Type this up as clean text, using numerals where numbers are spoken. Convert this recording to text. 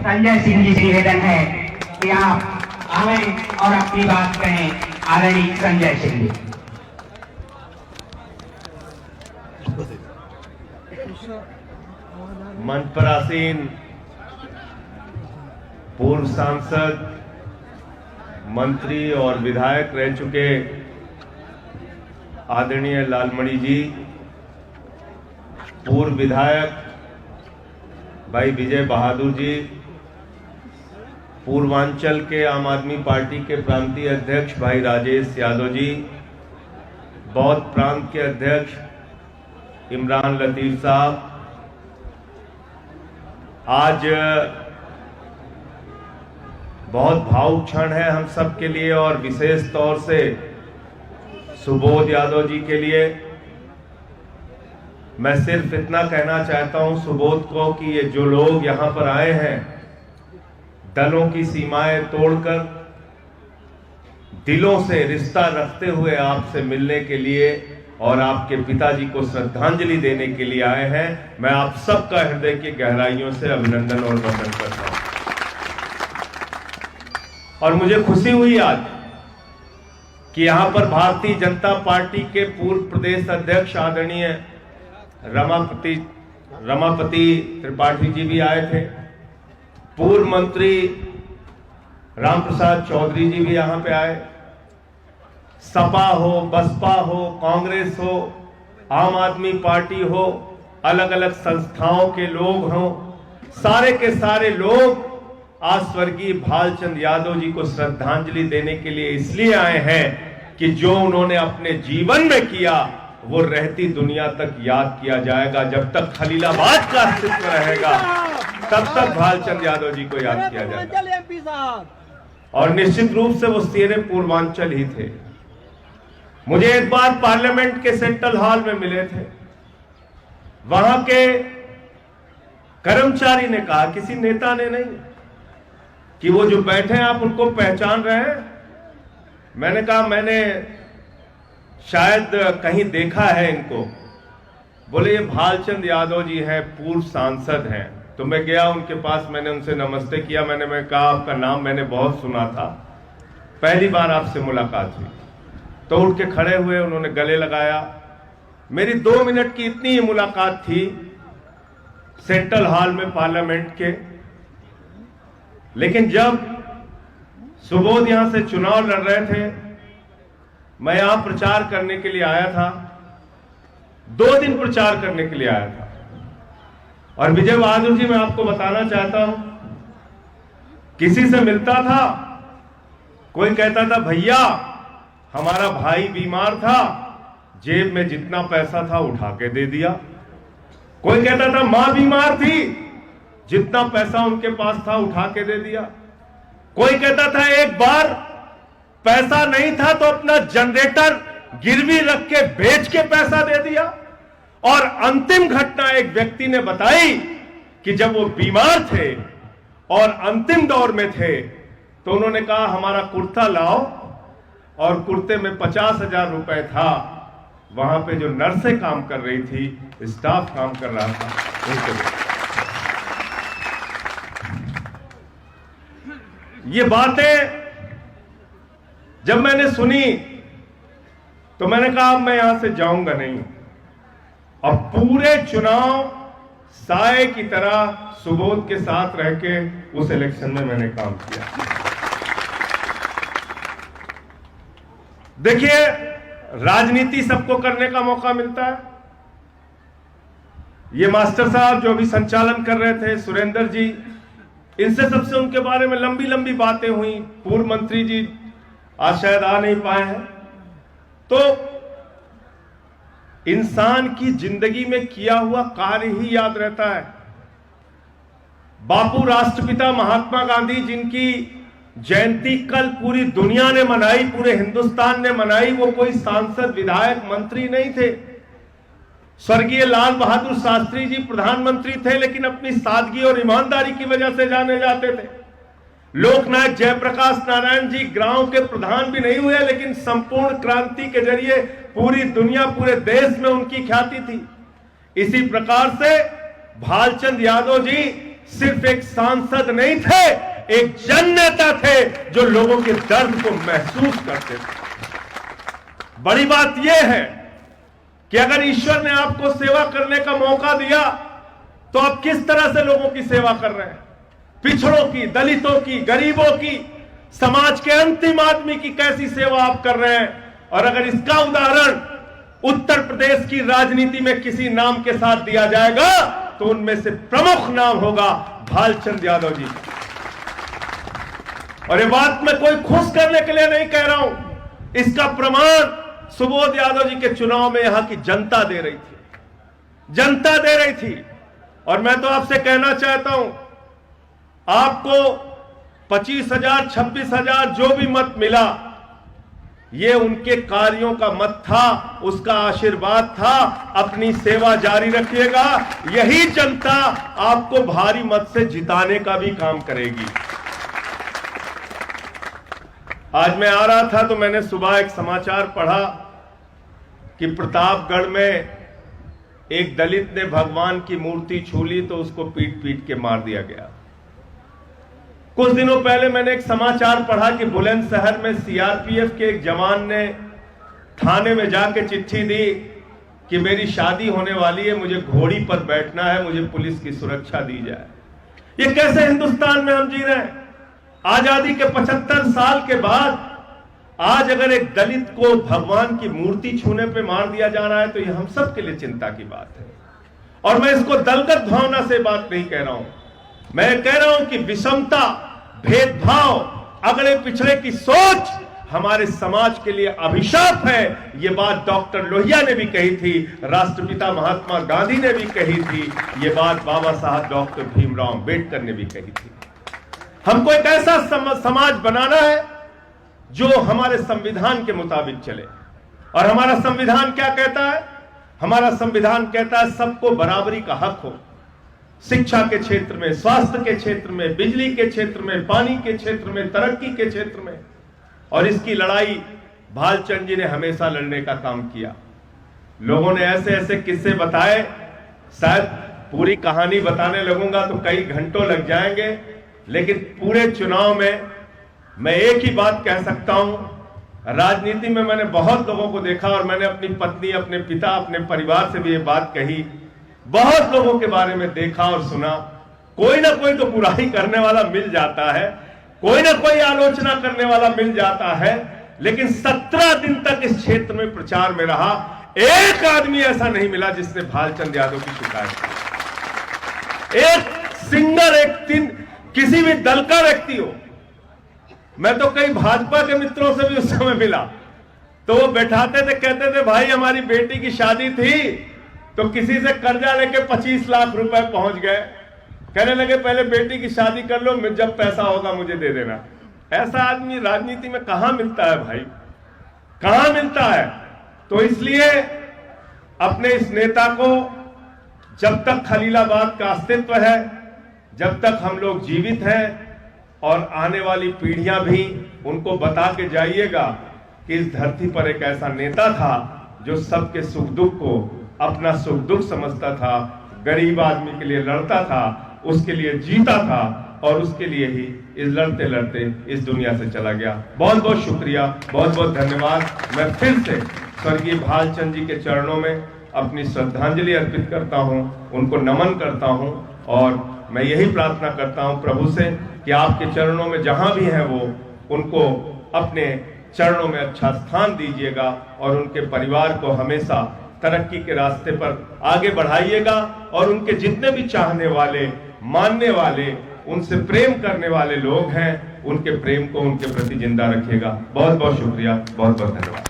संजय सिंह जी से निवेदन है कि आप आवें और अपनी बात कहें। आदरणीय संजय सिंह जी। मंच पर आसीन पूर्व सांसद, मंत्री और विधायक रह चुके आदरणीय लालमणि जी, पूर्व विधायक भाई विजय बहादुर जी, पूर्वांचल के आम आदमी पार्टी के प्रांतीय अध्यक्ष भाई राजेश यादव जी, बौद्ध प्रांत के अध्यक्ष इमरान लतीफ साहब, आज बहुत भावुक क्षण है हम सब के लिए और विशेष तौर से सुबोध यादव जी के लिए। मैं सिर्फ इतना कहना चाहता हूं सुबोध को कि ये जो लोग यहां पर आए हैं दलों की सीमाएं तोड़कर दिलों से रिश्ता रखते हुए आपसे मिलने के लिए और आपके पिताजी को श्रद्धांजलि देने के लिए आए हैं, मैं आप सबका हृदय की गहराइयों से अभिनंदन और वंदन करता हूं। और मुझे खुशी हुई आज कि यहां पर भारतीय जनता पार्टी के पूर्व प्रदेश अध्यक्ष आदरणीय रमापति त्रिपाठी जी भी आए थे, पूर्व मंत्री रामप्रसाद चौधरी जी भी यहां पे आए। सपा हो, बसपा हो, कांग्रेस हो, आम आदमी पार्टी हो, अलग अलग संस्थाओं के लोग हों, सारे के सारे लोग आज स्वर्गीय भालचंद्र यादव जी को श्रद्धांजलि देने के लिए इसलिए आए हैं कि जो उन्होंने अपने जीवन में किया वो रहती दुनिया तक याद किया जाएगा। जब तक खलीलाबाद का अस्तित्व रहेगा तब तक भालचंद्र यादव जी को याद किया जाएगा। और निश्चित रूप से वो शेरे पूर्वांचल ही थे। मुझे एक बार पार्लियामेंट के सेंट्रल हॉल में मिले थे, वहां के कर्मचारी ने कहा, किसी नेता ने नहीं, कि वो जो बैठे हैं आप उनको पहचान रहे हैं? मैंने कहा मैंने शायद कहीं देखा है इनको। बोले ये भालचंद्र यादव जी हैं, पूर्व सांसद हैं। तो मैं गया उनके पास, मैंने उनसे नमस्ते किया। मैंने कहा आपका नाम मैंने बहुत सुना था, पहली बार आपसे मुलाकात हुई। तो उठ के खड़े हुए, उन्होंने गले लगाया। मेरी 2 मिनट की इतनी ही मुलाकात थी सेंट्रल हॉल में पार्लियामेंट के। लेकिन जब सुबोध यहां से चुनाव लड़ रहे थे, मैं यहां प्रचार करने के लिए आया था, 2 दिन प्रचार करने के लिए आया था। और विजय बहादुर जी, मैं आपको बताना चाहता हूं, किसी से मिलता था, कोई कहता था भैया हमारा भाई बीमार था, जेब में जितना पैसा था उठा के दे दिया। कोई कहता था मां बीमार थी, जितना पैसा उनके पास था उठा के दे दिया। कोई कहता था एक बार पैसा नहीं था तो अपना जनरेटर गिरवी रख के बेच के पैसा दे दिया। और अंतिम घटना एक व्यक्ति ने बताई कि जब वो बीमार थे और अंतिम दौर में थे तो उन्होंने कहा हमारा कुर्ता लाओ, और कुर्ते में 50,000 रुपए था। वहां पे जो नर्सें काम कर रही थी, स्टाफ काम कर रहा था, उनके ये बातें जब मैंने सुनी तो मैंने कहा मैं यहां से जाऊंगा नहीं। और पूरे चुनाव साए की तरह सुबोध के साथ रह के उस इलेक्शन में मैंने काम किया। देखिए, राजनीति सबको करने का मौका मिलता है। ये मास्टर साहब जो अभी संचालन कर रहे थे, सुरेंद्र जी, इनसे सबसे उनके बारे में लंबी लंबी बातें हुई। पूर्व मंत्री जी आज शायद आ नहीं पाए हैं। तो इंसान की जिंदगी में किया हुआ कार्य ही याद रहता है। बापू राष्ट्रपिता महात्मा गांधी, जिनकी जयंती कल पूरी दुनिया ने मनाई, पूरे हिंदुस्तान ने मनाई, वो कोई सांसद, विधायक, मंत्री नहीं थे। स्वर्गीय लाल बहादुर शास्त्री जी प्रधानमंत्री थे, लेकिन अपनी सादगी और ईमानदारी की वजह से जाने जाते थे। लोकनायक जयप्रकाश नारायण जी गांव के प्रधान भी नहीं हुए, लेकिन संपूर्ण क्रांति के जरिए पूरी दुनिया, पूरे देश में उनकी ख्याति थी। इसी प्रकार से भालचंद्र यादव जी सिर्फ एक सांसद नहीं थे, एक जननेता थे जो लोगों के दर्द को महसूस करते थे। बड़ी बात यह है कि अगर ईश्वर ने आपको सेवा करने का मौका दिया तो आप किस तरह से लोगों की सेवा कर रहे हैं, पिछड़ों की, दलितों की, गरीबों की, समाज के अंतिम आदमी की कैसी सेवा आप कर रहे हैं। और अगर इसका उदाहरण उत्तर प्रदेश की राजनीति में किसी नाम के साथ दिया जाएगा तो उनमें से प्रमुख नाम होगा भालचंद्र यादव जी। और ये बात मैं कोई खुश करने के लिए नहीं कह रहा हूं, इसका प्रमाण सुबोध यादव जी के चुनाव में यहां की जनता दे रही थी, जनता दे रही थी। और मैं तो आपसे कहना चाहता हूं, आपको 25,000, 26,000 जो भी मत मिला, ये उनके कार्यों का मत था, उसका आशीर्वाद था। अपनी सेवा जारी रखिएगा, यही जनता आपको भारी मत से जिताने का भी काम करेगी। आज मैं आ रहा था तो मैंने सुबह एक समाचार पढ़ा कि प्रतापगढ़ में एक दलित ने भगवान की मूर्ति छू ली तो उसको पीट पीट के मार दिया गया। कुछ दिनों पहले मैंने एक समाचार पढ़ा कि बुलंदशहर में सीआरपीएफ के एक जवान ने थाने में जाके चिट्ठी दी कि मेरी शादी होने वाली है, मुझे घोड़ी पर बैठना है, मुझे पुलिस की सुरक्षा दी जाए। ये कैसे हिंदुस्तान में हम जी रहे हैं? आजादी के 75 साल के बाद आज अगर एक दलित को भगवान की मूर्ति छूने पे मार दिया जा रहा है तो ये हम सब के लिए चिंता की बात है। और मैं इसको दलगत भावना से बात नहीं कह रहा हूं, मैं कह रहा हूं कि विषमता, भेदभाव, अगले पिछड़े की सोच हमारे समाज के लिए अभिशाप है। यह बात डॉक्टर लोहिया ने भी कही थी, राष्ट्रपिता महात्मा गांधी ने भी कही थी, यह बात बाबा साहब डॉक्टर भीमराव अंबेडकर ने भी कही थी। हमको एक ऐसा समाज बनाना है जो हमारे संविधान के मुताबिक चले। और हमारा संविधान क्या कहता है? हमारा संविधान कहता है सबको बराबरी का हक हो, शिक्षा के क्षेत्र में, स्वास्थ्य के क्षेत्र में, बिजली के क्षेत्र में, पानी के क्षेत्र में, तरक्की के क्षेत्र में। और इसकी लड़ाई भालचंद्र जी ने हमेशा लड़ने का काम किया। लोगों ने ऐसे ऐसे किस्से बताए, शायद पूरी कहानी बताने लगूंगा तो कई घंटों लग जाएंगे, लेकिन पूरे चुनाव में मैं एक ही बात कह सकता हूं, राजनीति में मैंने बहुत लोगों को देखा और मैंने अपनी पत्नी, अपने पिता, अपने परिवार से भी ये बात कही, बहुत लोगों के बारे में देखा और सुना। कोई ना कोई तो बुराई करने वाला मिल जाता है, कोई ना कोई आलोचना करने वाला मिल जाता है, लेकिन 17 दिन तक इस क्षेत्र में प्रचार में रहा, एक आदमी ऐसा नहीं मिला जिसने भालचंद्र यादव की शिकायत की। एक सिंगर, एक किसी भी दल का व्यक्ति हो। मैं तो कई भाजपा के मित्रों से भी उस समय मिला तो वो बैठाते थे, कहते थे भाई हमारी बेटी की शादी थी तो किसी से कर्जा लेके 25 लाख रुपए पहुंच गए, कहने लगे पहले बेटी की शादी कर लो, जब पैसा होगा मुझे दे देना। ऐसा आदमी राजनीति में कहां मिलता है भाई, कहां मिलता है? तो इसलिए अपने इस नेता को, जब तक खलीलाबाद का अस्तित्व है, जब तक हम लोग जीवित हैं, और आने वाली पीढ़ियां भी उनको बता के जाइएगा कि इस धरती पर एक ऐसा नेता था जो सबके सुख दुख को अपना सुख दुख समझता था, गरीब आदमी के लिए लड़ता था, उसके लिए जीता था और उसके लिए ही इस लड़ते लड़ते इस दुनिया से चला गया। बहुत बहुत शुक्रिया, बहुत बहुत धन्यवाद। मैं फिर से स्वर्गीय भालचंद्र जी के चरणों में अपनी श्रद्धांजलि अर्पित करता हूं, उनको नमन करता हूं और मैं यही प्रार्थना करता हूं प्रभु से कि आपके चरणों में जहां भी हैं वो, उनको अपने चरणों में अच्छा स्थान दीजिएगा और उनके परिवार को हमेशा तरक्की के रास्ते पर आगे बढ़ाइएगा और उनके जितने भी चाहने वाले, मानने वाले, उनसे प्रेम करने वाले लोग हैं, उनके प्रेम को उनके प्रति जिंदा रखिएगा। बहुत बहुत शुक्रिया, बहुत बहुत धन्यवाद।